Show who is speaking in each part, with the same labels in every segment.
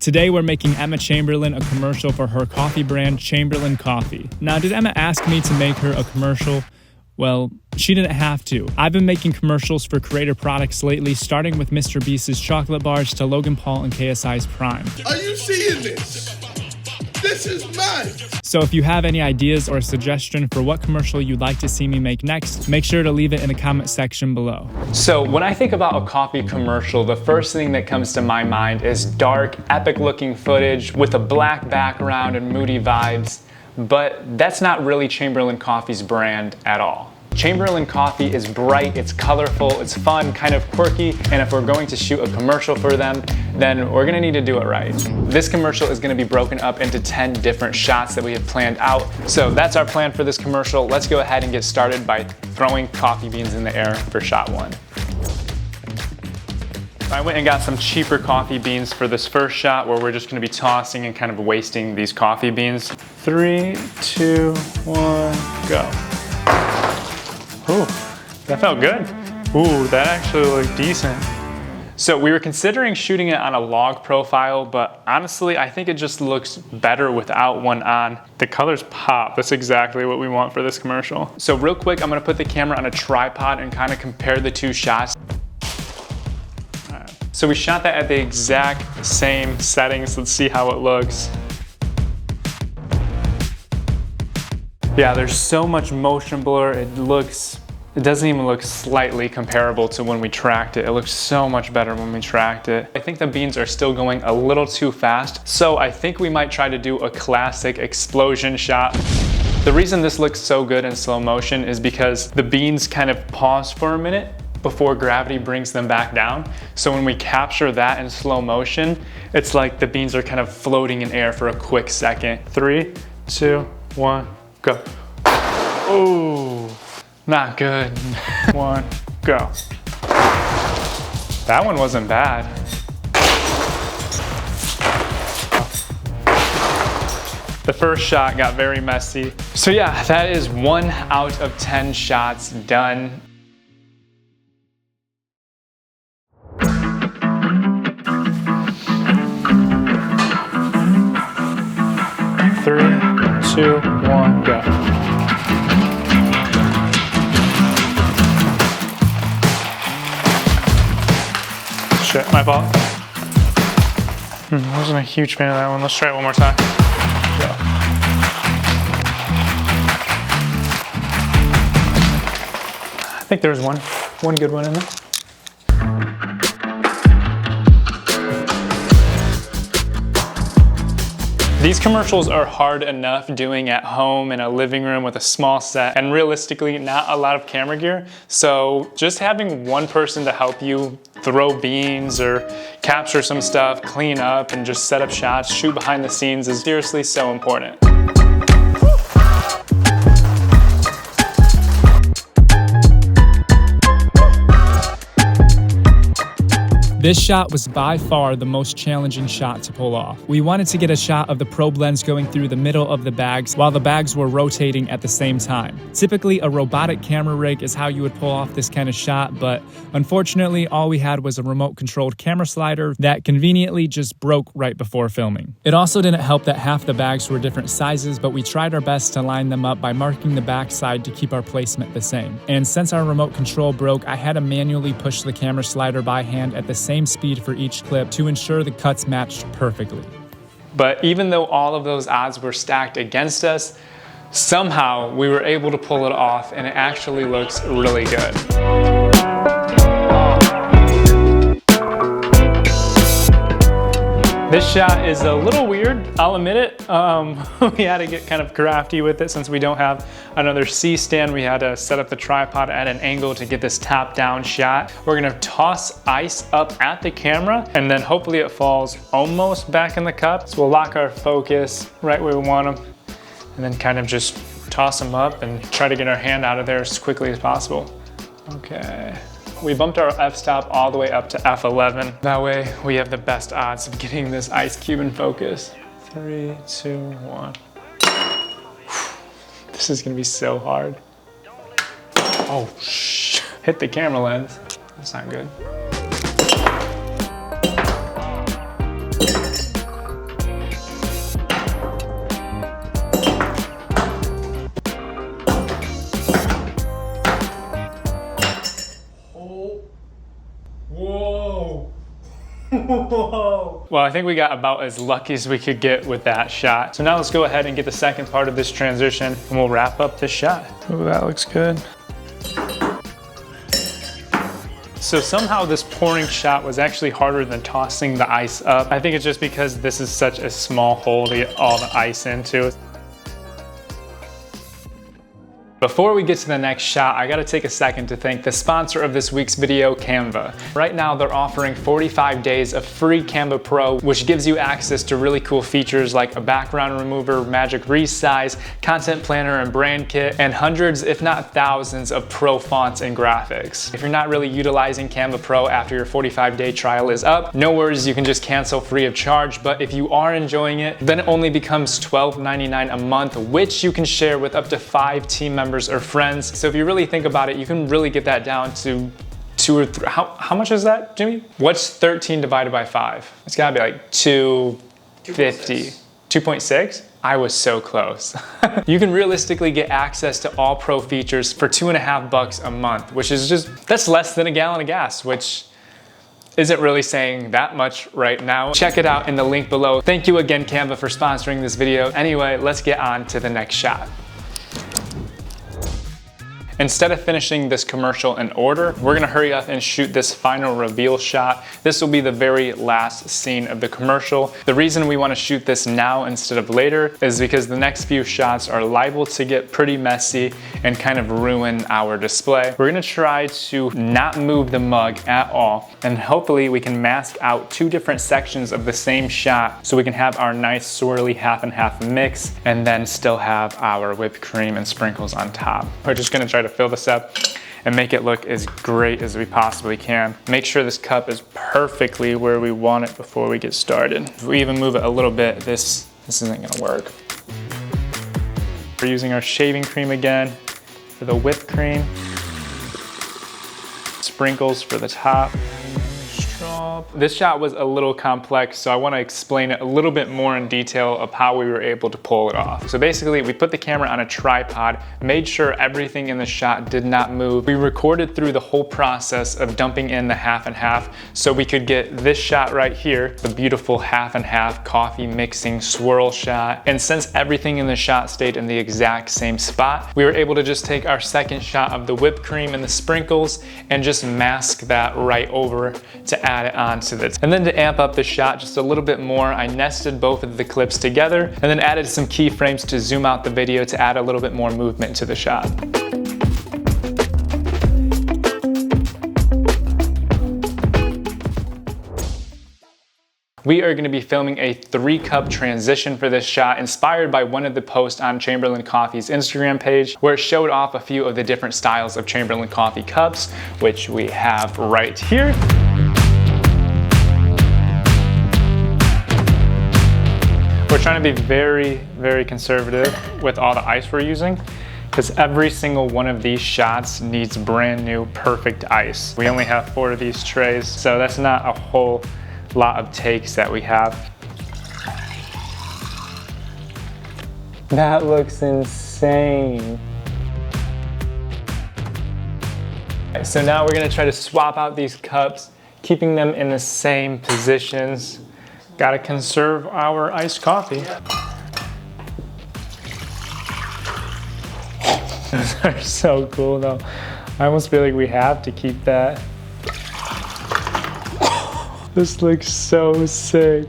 Speaker 1: Today we're making Emma Chamberlain a commercial for her coffee brand, Chamberlain Coffee. Now, did Emma ask me to make her a commercial? Well, she didn't have to. I've been making commercials for creator products lately, starting with Mr. Beast's chocolate bars to Logan Paul and KSI's Prime.
Speaker 2: Are you seeing this? This is mine!
Speaker 1: So if you have any ideas or suggestion for what commercial you'd like to see me make next, make sure to leave it in the comment section below.
Speaker 3: So when I think about a coffee commercial, the first thing that comes to my mind is dark, epic looking footage with a black background and moody vibes, but that's not really Chamberlain Coffee's brand at all. Chamberlain Coffee is bright, it's colorful, it's fun, kind of quirky, and if we're going to shoot a commercial for them, then we're gonna need to do it right. This commercial is gonna be broken up into 10 different shots that we have planned out. So that's our plan for this commercial. Let's go ahead and get started by throwing coffee beans in the air for shot one. I went and got some cheaper coffee beans for this first shot where we're just gonna be tossing and kind of wasting these coffee beans. 3, 2, 1, go. Ooh, that felt good. Ooh, that actually looked decent. So we were considering shooting it on a log profile, but honestly, I think it just looks better without one on. The colors pop. That's exactly what we want for this commercial. So real quick, I'm gonna put the camera on a tripod and kind of compare the two shots. So we shot that at the exact same settings. Let's see how it looks. Yeah, there's so much motion blur. It doesn't even look slightly comparable to when we tracked it. It looks so much better when we tracked it. I think the beans are still going a little too fast, so I think we might try to do a classic explosion shot. The reason this looks so good in slow motion is because the beans kind of pause for a minute before gravity brings them back down. So when we capture that in slow motion, it's like the beans are kind of floating in air for a quick second. 3, 2, 1, go. Ooh, not good. 1, go. That one wasn't bad. The first shot got very messy. So yeah, that is 1 out of 10 shots done. Three, 2, 1, go. Shit, my fault. I wasn't a huge fan of that one. Let's try it one more time. Go. I think there was one good one in there. These commercials are hard enough doing at home in a living room with a small set and realistically not a lot of camera gear. So just having one person to help you throw beans or capture some stuff, clean up and just set up shots, shoot behind the scenes is seriously so important.
Speaker 1: This shot was by far the most challenging shot to pull off. We wanted to get a shot of the probe lens going through the middle of the bags while the bags were rotating at the same time. Typically, a robotic camera rig is how you would pull off this kind of shot, but unfortunately, all we had was a remote-controlled camera slider that conveniently just broke right before filming. It also didn't help that half the bags were different sizes, but we tried our best to line them up by marking the backside to keep our placement the same. And since our remote control broke, I had to manually push the camera slider by hand at the same speed for each clip to ensure the cuts matched perfectly.
Speaker 3: But even though all of those odds were stacked against us, somehow we were able to pull it off and it actually looks really good. This shot is a little weird, I'll admit it. We had to get kind of crafty with it since we don't have another C-stand. We had to set up the tripod at an angle to get this top-down shot. We're gonna toss ice up at the camera and then hopefully it falls almost back in the cup. So we'll lock our focus right where we want them and then kind of just toss them up and try to get our hand out of there as quickly as possible. Okay. We bumped our f-stop all the way up to f11. That way we have the best odds of getting this ice cube in focus. 3, 2, 1. This is gonna be so hard. Oh, hit the camera lens. That's not good. Whoa. Well, I think we got about as lucky as we could get with that shot. So now let's go ahead and get the second part of this transition and we'll wrap up this shot. Oh, that looks good. So somehow this pouring shot was actually harder than tossing the ice up. I think it's just because this is such a small hole to get all the ice into. Before we get to the next shot, I gotta take a second to thank the sponsor of this week's video, Canva. Right now, they're offering 45 days of free Canva Pro, which gives you access to really cool features like a background remover, magic resize, content planner and brand kit, and hundreds, if not thousands, of pro fonts and graphics. If you're not really utilizing Canva Pro after your 45-day trial is up, no worries, you can just cancel free of charge. But if you are enjoying it, then it only becomes $12.99 a month, which you can share with up to 5 team members or friends. So if you really think about it, you can really get that down to 2 or 3. How much is that, Jimmy? What's 13 divided by 5? It's gotta be like 250. 2.6? I was so close. You can realistically get access to all pro features for $2.50 a month, which is that's less than a gallon of gas, which isn't really saying that much right now. Check it out in the link below. Thank you again, Canva, for sponsoring this video. Anyway, let's get on to the next shot. Instead of finishing this commercial in order, we're gonna hurry up and shoot this final reveal shot. This will be the very last scene of the commercial. The reason we wanna shoot this now instead of later is because the next few shots are liable to get pretty messy and kind of ruin our display. We're gonna try to not move the mug at all, and hopefully we can mask out 2 different sections of the same shot so we can have our nice swirly half and half mix and then still have our whipped cream and sprinkles on top. We're just gonna try to fill this up and make it look as great as we possibly can. Make sure this cup is perfectly where we want it before we get started. If we even move it a little bit, this isn't gonna work. We're using our shaving cream again for the whipped cream. Sprinkles for the top. This shot was a little complex, so I want to explain it a little bit more in detail of how we were able to pull it off. So basically, we put the camera on a tripod, made sure everything in the shot did not move. We recorded through the whole process of dumping in the half and half so we could get this shot right here, the beautiful half and half coffee mixing swirl shot. And since everything in the shot stayed in the exact same spot, we were able to just take our second shot of the whipped cream and the sprinkles and just mask that right over to add it onto this. And then to amp up the shot just a little bit more, I nested both of the clips together and then added some keyframes to zoom out the video to add a little bit more movement to the shot. We are going to be filming a 3-cup transition for this shot inspired by one of the posts on Chamberlain Coffee's Instagram page where it showed off a few of the different styles of Chamberlain Coffee cups, which we have right here. We're trying to be very, very conservative with all the ice we're using because every single one of these shots needs brand new, perfect ice. We only have 4 of these trays, so that's not a whole lot of takes that we have. That looks insane. So now we're gonna try to swap out these cups, keeping them in the same positions. Gotta conserve our iced coffee. Those are so cool though. I almost feel like we have to keep that. This looks so sick.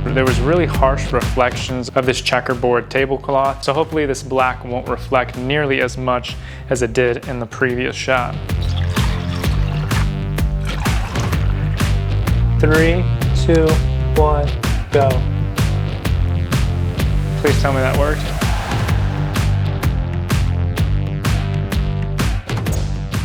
Speaker 3: There was really harsh reflections of this checkerboard tablecloth, so hopefully this black won't reflect nearly as much as it did in the previous shot. 3, 2, 1, go. Please tell me that worked.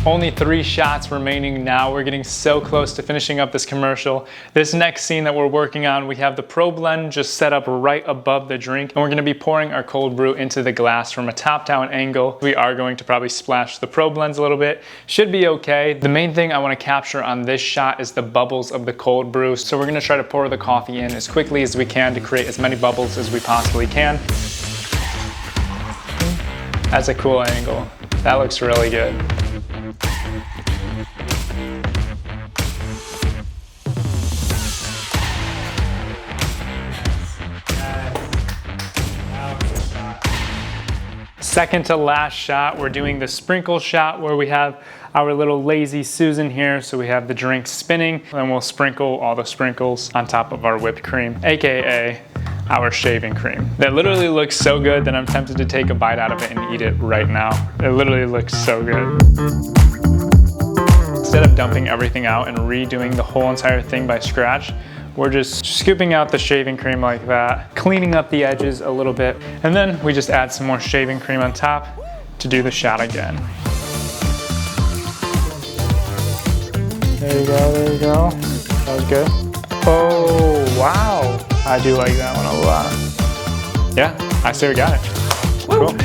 Speaker 3: Only 3 shots remaining now. We're getting so close to finishing up this commercial. This next scene that we're working on, we have the Pro Blend just set up right above the drink, and we're gonna be pouring our cold brew into the glass from a top-down angle. We are going to probably splash the Pro Blends a little bit. Should be okay. The main thing I wanna capture on this shot is the bubbles of the cold brew. So we're gonna try to pour the coffee in as quickly as we can to create as many bubbles as we possibly can. That's a cool angle. That looks really good. Second to last shot, we're doing the sprinkle shot where we have our little lazy Susan here. So we have the drink spinning, and we'll sprinkle all the sprinkles on top of our whipped cream, AKA our shaving cream. That literally looks so good that I'm tempted to take a bite out of it and eat it right now. It literally looks so good. Instead of dumping everything out and redoing the whole entire thing by scratch, we're just scooping out the shaving cream like that, cleaning up the edges a little bit, and then we just add some more shaving cream on top to do the shot again. There you go, there you go. That was good. Oh, wow. I do like that one a lot. Yeah, I say we got it.
Speaker 4: Woo.
Speaker 3: Cool.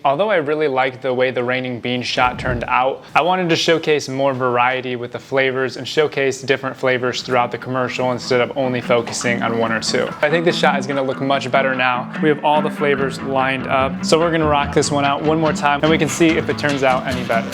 Speaker 3: Although I really liked the way the raining bean shot turned out, I wanted to showcase more variety with the flavors and showcase different flavors throughout the commercial instead of only focusing on one or two. I think this shot is gonna look much better now. We have all the flavors lined up. So we're gonna rock this one out one more time and we can see if it turns out any better.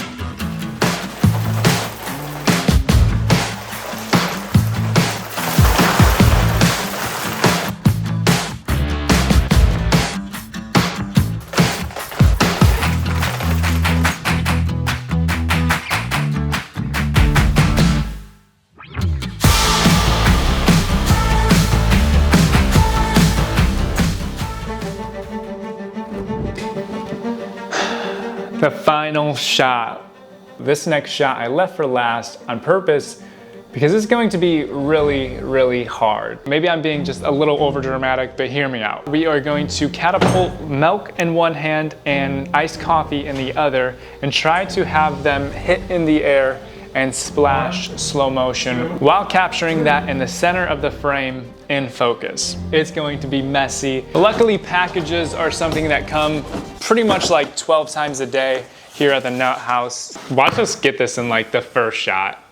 Speaker 3: The final shot. This next shot I left for last on purpose because it's going to be really, really hard. Maybe I'm being just a little over dramatic, but hear me out. We are going to catapult milk in one hand and iced coffee in the other and try to have them hit in the air and splash slow motion while capturing that in the center of the frame in focus. It's going to be messy. Luckily, packages are something that come pretty much like 12 times a day here at the Nutt house. Watch us get this in like the first shot.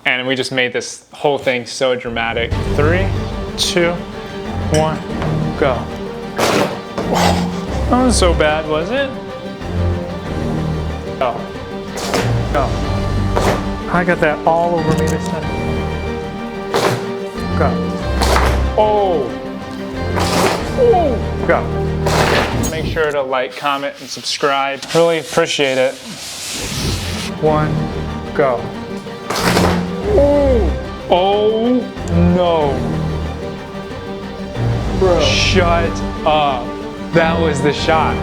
Speaker 3: And we just made this whole thing so dramatic. 3, 2, 1, go. That wasn't so bad, was it? Go. Go. I got that all over me this time. Go. Oh. Oh. Go. Make sure to like, comment, and subscribe. Really appreciate it. 1, go. Oh. Oh no. Bro. Shut up. That was the shot.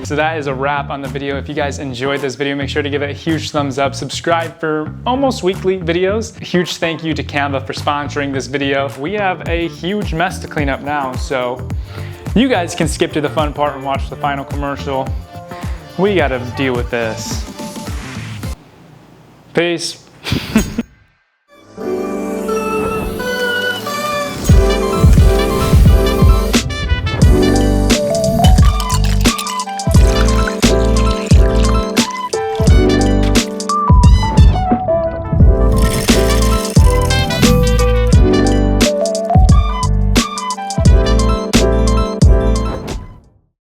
Speaker 3: So that is a wrap on the video. If you guys enjoyed this video, make sure to give it a huge thumbs up. Subscribe for almost weekly videos. A huge thank you to Canva for sponsoring this video. We have a huge mess to clean up now, so you guys can skip to the fun part and watch the final commercial. We gotta deal with this. Peace.